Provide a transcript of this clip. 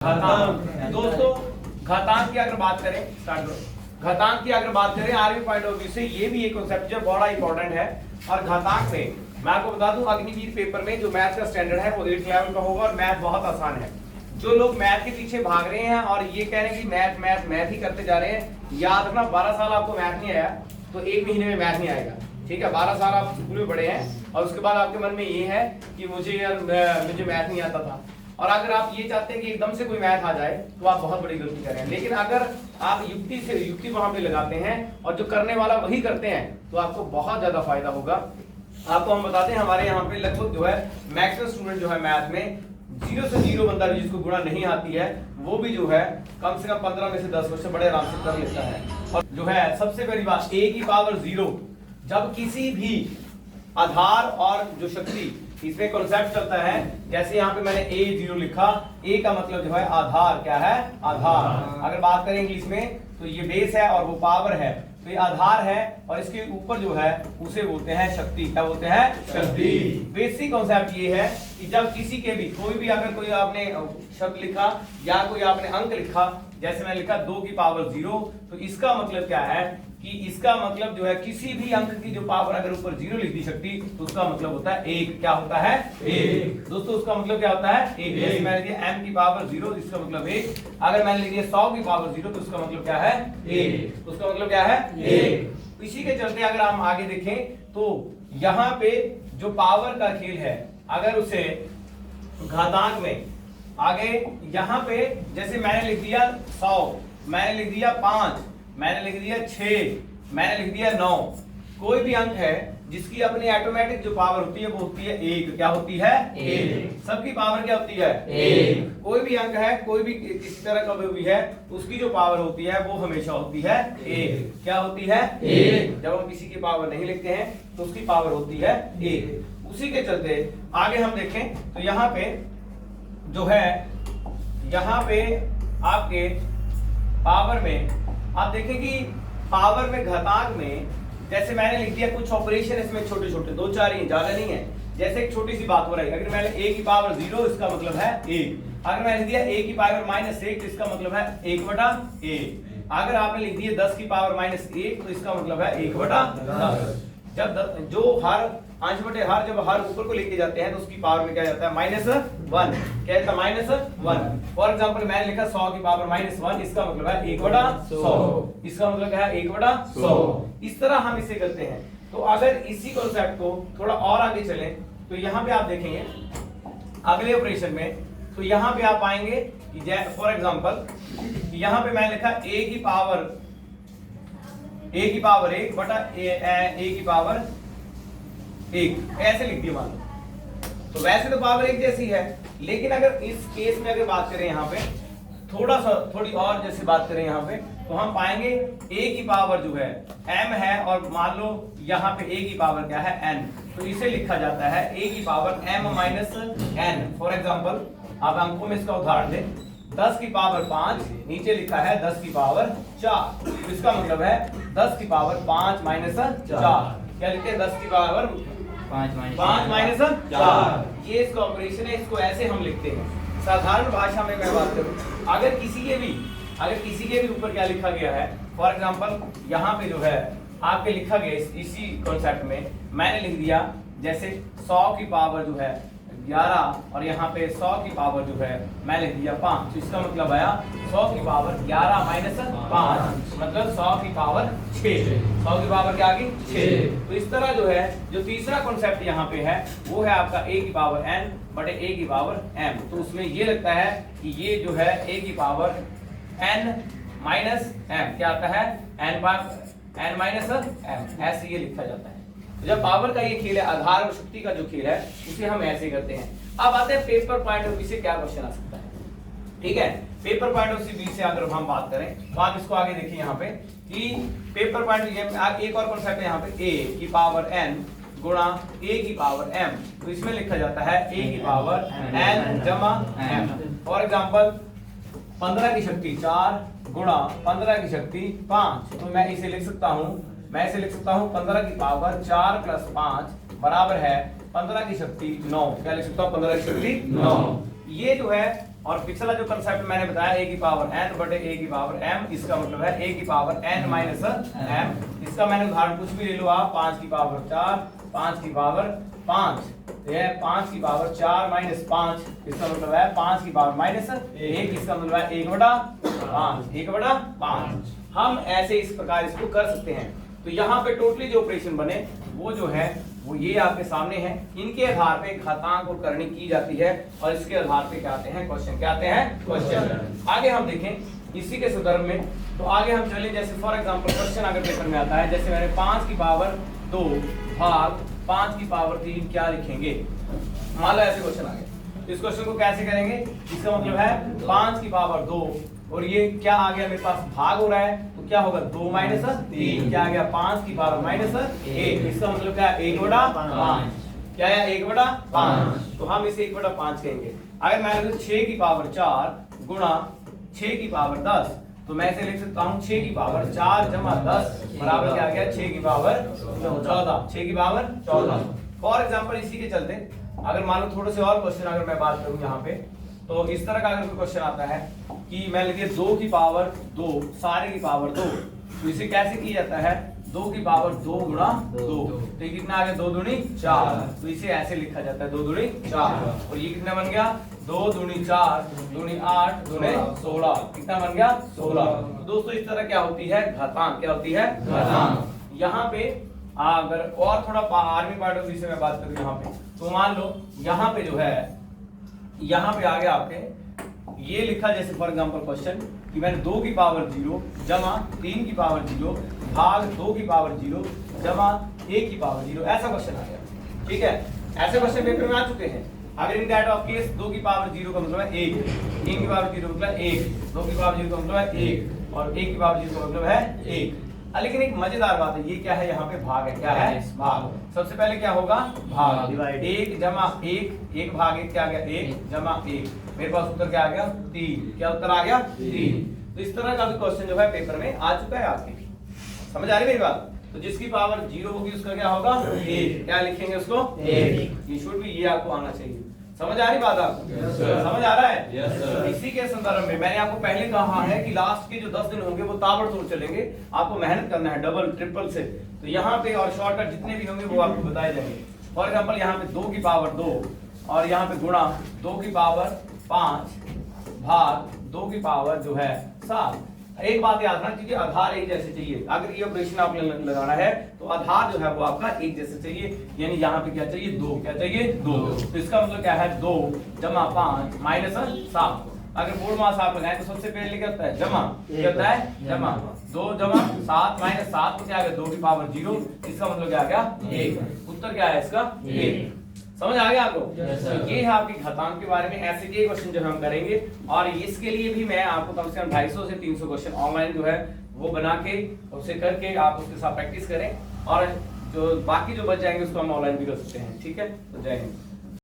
दोस्तों घातांक की अगर बात करें घातांक की अगर बात करें आर्मी पॉइंट ऑफ व्यू से ये भी एक कॉन्सेप्ट जो बड़ा इंपॉर्टेंट है। और घातांक में मैं आपको बता दूं अग्निवीर पेपर में जो मैथ का स्टैंडर्ड है वो 8 लेवल का होगा और मैथ बहुत आसान है। जो लोग मैथ के पीछे भाग रहे हैं और ये कह रहे हैं कि मैथ मैथ मैथ ही करते जा रहे हैं, याद रखना 12 साल आपको मैथ नहीं आया तो 1 महीने में मैथ नहीं आएगा। ठीक है, 12 साल आप स्कूल में पढ़े हैं और उसके बाद आपके मन में ये है कि मुझे मैथ नहीं आता था। और अगर आप ये चाहते हैं कि एकदम से कोई मैथ आ जाए तो आप बहुत बड़ी गलती कर रहे हैं। लेकिन अगर आप युक्ति वहां पे लगाते हैं और जो करने वाला वही करते हैं तो आपको बहुत ज्यादा फायदा होगा। आपको हम बताते हैं हमारे यहाँ पे लगभग जो है मैक्सिमम स्टूडेंट जो है मैथ में 0 से 0 बंदा भी जिसको गुणा नहीं आती है वो भी जो है कम से कम 15 में से 10 वर्ष से बड़े आराम से कर लेता है। और जो है सबसे पहली बात a की पावर 0, जब किसी भी आधार और जो शक्ति इसमें कॉन्सेप्ट चलता है, जैसे यहाँ पे मैंने a0 लिखा, a का मतलब जो है आधार, क्या है आधार। अगर बात करें इंग्लिश में तो ये बेस है और वो पावर है, तो ये आधार है और इसके ऊपर जो है उसे बोलते हैं शक्ति। क्या बोलते हैं? शक्ति। बेसिक कॉन्सेप्ट ये है कि जब किसी के भी कोई भी अगर कोई आपने शब्द लिखा या कोई आपने अंक लिखा, जैसे मैंने लिखा 2 की पावर 0, तो इसका मतलब क्या है कि इसका मतलब जो है किसी भी अंक की जो पावर अगर ऊपर 0 लिख दी शक्ति तो उसका मतलब होता है 1। क्या होता है? 1। दोस्तों उसका मतलब क्या होता है? 1। जैसे मैंने दिया m की पावर 0, इसका मतलब 1। अगर मैंने लिख दिया 100 की पावर 0 तो उसका मतलब क्या है? 1। उसका मतलब क्या है? 1। इसी के चलते अगर हम आगे देखें तो यहाँ पे जो पावर का खेल है, अगर उसे घातांक में आगे यहाँ पे जैसे मैंने लिख दिया 100, मैंने लिख दिया 5, मैंने लिख दिया 6, मैंने लिख दिया 9, कोई भी अंक है जिसकी अपनी ऑटोमेटिक जो पावर होती है वो होती है 1। क्या होती है? 1। सबकी पावर क्या होती है? 1। कोई भी अंक है, कोई भी किसी तरह का भी है, उसकी जो पावर होती है वो हमेशा होती है 1। क्या होती है? 1। जब हम किसी की पावर नहीं लिखते हैं तो उसकी पावर होती है 1। उसी के चलते आगे हम देखें तो यहाँ पे जो है, यहाँ पे आपके पावर में आप देखें कि पावर में घातांक में जैसे मैंने लिख दिया कुछ ऑपरेशन इसमें छोटे छोटे 2-4 ही, ज्यादा नहीं है। जैसे एक छोटी सी बात हो रही है, अगर मैंने a की पावर 0 इसका मतलब है 1। अगर मैंने लिख दिया a की पावर -1 तो इसका मतलब है 1/a। अगर आपने लिख दिया 10 की पावर -1 तो इसका मतलब है 1/10। जब जो हर अंश बटे हर जब हर ऊपर को लेके जाते हैं तो उसकी पावर में क्या जाता है? -1। क्या जाता है? -1। फॉर एग्जांपल मैंने लिखा 100 की पावर -1, इसका मतलब है 1/100। इसका मतलब क्या है? 1/100। इस तरह हम इसे करते हैं। तो अगर इसी कॉन्सेप्ट को थोड़ा और आगे चलें तो यहाँ पे आप देखेंगे अगले ऑपरेशन में, तो यहाँ पे आप आएंगे कि फॉर एग्जांपल यहाँ पे मैंने लिखा a की पावर 1 बटा a की पावर 1, ऐसे लिख दिया मान लो। तो वैसे तो पावर 1 जैसी है, लेकिन अगर इस केस में अगर बात करें यहाँ पे थोड़ी और जैसे बात करें यहाँ पे तो हम पाएंगे a की पावर जो है m है और मान लो यहाँ पे a की पावर क्या है? n। तो इसे लिखा जाता है a की power m - n। For example आप अंकों में इसका उदाहरण दें, 10 की पावर 5, नीचे लिखा है 10 की पावर 4, तो इसका मतलब है 10 की पावर 5 - 4। क्या लिखते हैं? 10 की पावर 5 - 4। ये इसका ऑपरेशन है, इसको ऐसे हम लिखते हैं। साधारण भाषा में मैं बात करूं, अगर किसी के भी ऊपर क्या लिखा गया है, फॉर एग्जांपल यहाँ पे जो है आपके लिखा गया इसी कॉन्सेप्ट में मैंने लिख दिया जैसे 100 की पावर जो है 11 और यहाँ पे 100 की पावर जो है मैं लिख दिया 5, तो इसका मतलब आया 100 की पावर 11 - 5 मतलब 100 की पावर 6। 100 की पावर क्या आ गई? 6। तो इस तरह जो है जो तीसरा कॉन्सेप्ट यहाँ पे है वो है आपका a की पावर n बटे a की पावर m। तो उसमें ये लगता है कि ये जो है a की पावर n माइनस m क्या आता है? n माइनस m, ऐसे ये लिखा जाता है। जब पावर का ये खेल है, आधार और शक्ति का जो खेल है, उसे हम ऐसे करते हैं। अब आते हैं पेपर पॉइंट ऑफ व्यू से क्या क्वेश्चन आ सकता है। ठीक है, पेपर पॉइंट ऑफ व्यू से अगर हम बात करें तो आप इसको आगे देखिए यहाँ पे कि पेपर पॉइंट एक और कॉन्सेप्ट है यहाँ पे a की पावर n गुणा a की पावर m। तो इसमें लिखा जाता है a की पावर n जमा m। फॉर एग्जाम्पल 15 की शक्ति 4 गुणा 15 की शक्ति 5, तो मैं इसे लिख सकता हूँ 15 की पावर 4 + 5 बराबर है 15 की शक्ति 9। क्या लिख सकता हूँ? 15 की शक्ति 9। ये जो है और पिछला जो कंसेप्ट मैंने बताया a की पावर n बटे a की पावर m, इसका मतलब है a की पावर n माइनस m। इसका मैंने उदाहरण कुछ भी ले लो आप, 5 की पावर 4, 5 की पावर 5, यह 5 की पावर 4 माइनस 5, इसका मतलब है 5 की पावर माइनस 1, इसका मतलब है 1/5, 1/5। हम ऐसे इस प्रकार इसको कर सकते हैं। तो यहाँ पे टोटली जो ऑपरेशन बने वो जो है वो ये आपके सामने है। इनके आधार पे घातांक और करनी की जाती है और इसके आधार पे क्या आते हैं क्वेश्चन, क्या आते हैं क्वेश्चन। आगे हम देखें इसी के संदर्भ में, तो आगे हम चलें, जैसे फॉर एग्जांपल क्वेश्चन अगर पेपर में आता है, जैसे मैंने 5 की पावर 2 भाग 5 की पावर 3 क्या लिखेंगे, मान लो ऐसे क्वेश्चन आ गए। इस क्वेश्चन को कैसे करेंगे, इसका मतलब है 5 की पावर 2 और ये क्या आ गया मेरे पास भाग हो रहा है, तो क्या होगा 2 माइनस 3, क्या आ गया 5 की पावर माइनस 1, इसका मतलब क्या है 1/5, क्या है 1/5। तो हम इसे 1/5 कहेंगे। अगर मैं 6 की पावर 4 गुणा 6 की पावर 10, तो मैं इसे लिख सकता हूँ 6 की पावर 4 जमा 10 बराबर क्या आ गया 6 की पावर 14, 6 की पावर 14। फॉर एग्जांपल इसी के चलते अगर मान लो थोड़े से और क्वेश्चन अगर मैं बात करूँ यहाँ पे, तो इस तरह का अगर कोई क्वेश्चन आता है कि मैं लिखिए 2 की पावर 2 सारे की पावर 2, तो इसे कैसे किया जाता है 2 की पावर 2 गुणा 2, तो ये कितना आ गया 2 दूनी 4, तो इसे ऐसे लिखा जाता है 2 दूनी 4। और ये कितना बन गया 2 दूनी 4 दूनी 8 दूनी 16, कितना बन गया 16। तो दोस्तों इस तरह क्या होती है घातांक, क्या होती है घातांक। यहाँ पे अगर और थोड़ा आर्मी पार्ट ऑफ व्यू से मैं बात करूँ यहाँ पे, तो मान लो यहाँ पे जो है यहाँ पे आ गया आपके ये लिखा, जैसे फॉर एग्जांपल क्वेश्चन कि मैंने 2 की पावर 0 जमा 3 की पावर 0 भाग 2 की पावर 0 जमा 1 की पावर 0, ऐसा क्वेश्चन आ गया। ठीक है, ऐसे क्वेश्चन पेपर में आ चुके हैं। अगर इन दैट ऑफ केस 2 की पावर 0 का मतलब है 1, 3 की पावर 0 का मतलब 1, 2 की पावर 0 का मतलब है 1 और 1 की पावर 0 का मतलब है 1। लेकिन एक मजेदार बात है, ये क्या है यहाँ पे भाग है, क्या है भाग। सबसे पहले क्या होगा भाग, 1 जमा 1, 1 भाग 1 क्या आ गया 1 जमा 1, मेरे पास उत्तर क्या आ गया 3, क्या उत्तर आ गया 3। तो इस तरह का भी क्वेश्चन जो है पेपर में आ चुका है आपके, समझ आ रही मेरी बात। तो जिसकी पावर 0 होगी उसका क्या होगा 1, क्या लिखेंगे उसको 1। ये शुड भी ये आपको आना चाहिए, समझ आ रही बात आपको, समझ आ रहा है। इसी के संदर्भ में मैंने आपको पहले कहा है कि लास्ट के जो 10 दिन होंगे वो ताबड़तोड़ चलेंगे, आपको मेहनत करना है डबल ट्रिपल से। तो यहाँ पे और शॉर्टकट जितने भी होंगे वो आपको बताए जाएंगे। फॉर एग्जांपल यहाँ पे 2 की पावर 2 और यहाँ पे गुणा 2 की पावर 5 भाग 2 की पावर जो है 7। एक बात याद रखना, क्योंकि आधार एक जैसे चाहिए। अगर ये ऑपरेशन आपने लगाना है तो आधार जो है वो आपका एक जैसे चाहिए, यानी यहाँ पे क्या चाहिए 2, क्या चाहिए 2। तो इसका मतलब क्या है 2 जमा 5 माइनस 7। अगर बोर्ड मास आप लगाएं तो सबसे पहले क्या होता है जमा, क्या होता है जमा 2 जमा 7 माइनस 7 क्या आ गया 2 की पावर 0, इसका मतलब क्या आ गया 1। उत्तर क्या है इसका 1। समझ आ गया आपको। तो ये है आपके घातांक के बारे में, ऐसे के क्वेश्चन जो हम करेंगे और इसके लिए भी मैं आपको कम से कम 250 से 300 क्वेश्चन ऑनलाइन जो है वो बना के उसे करके आप उसके साथ प्रैक्टिस करें, और जो बाकी जो बच जाएंगे उसको हम ऑनलाइन भी कर सकते हैं। ठीक है, तो जय हिंद।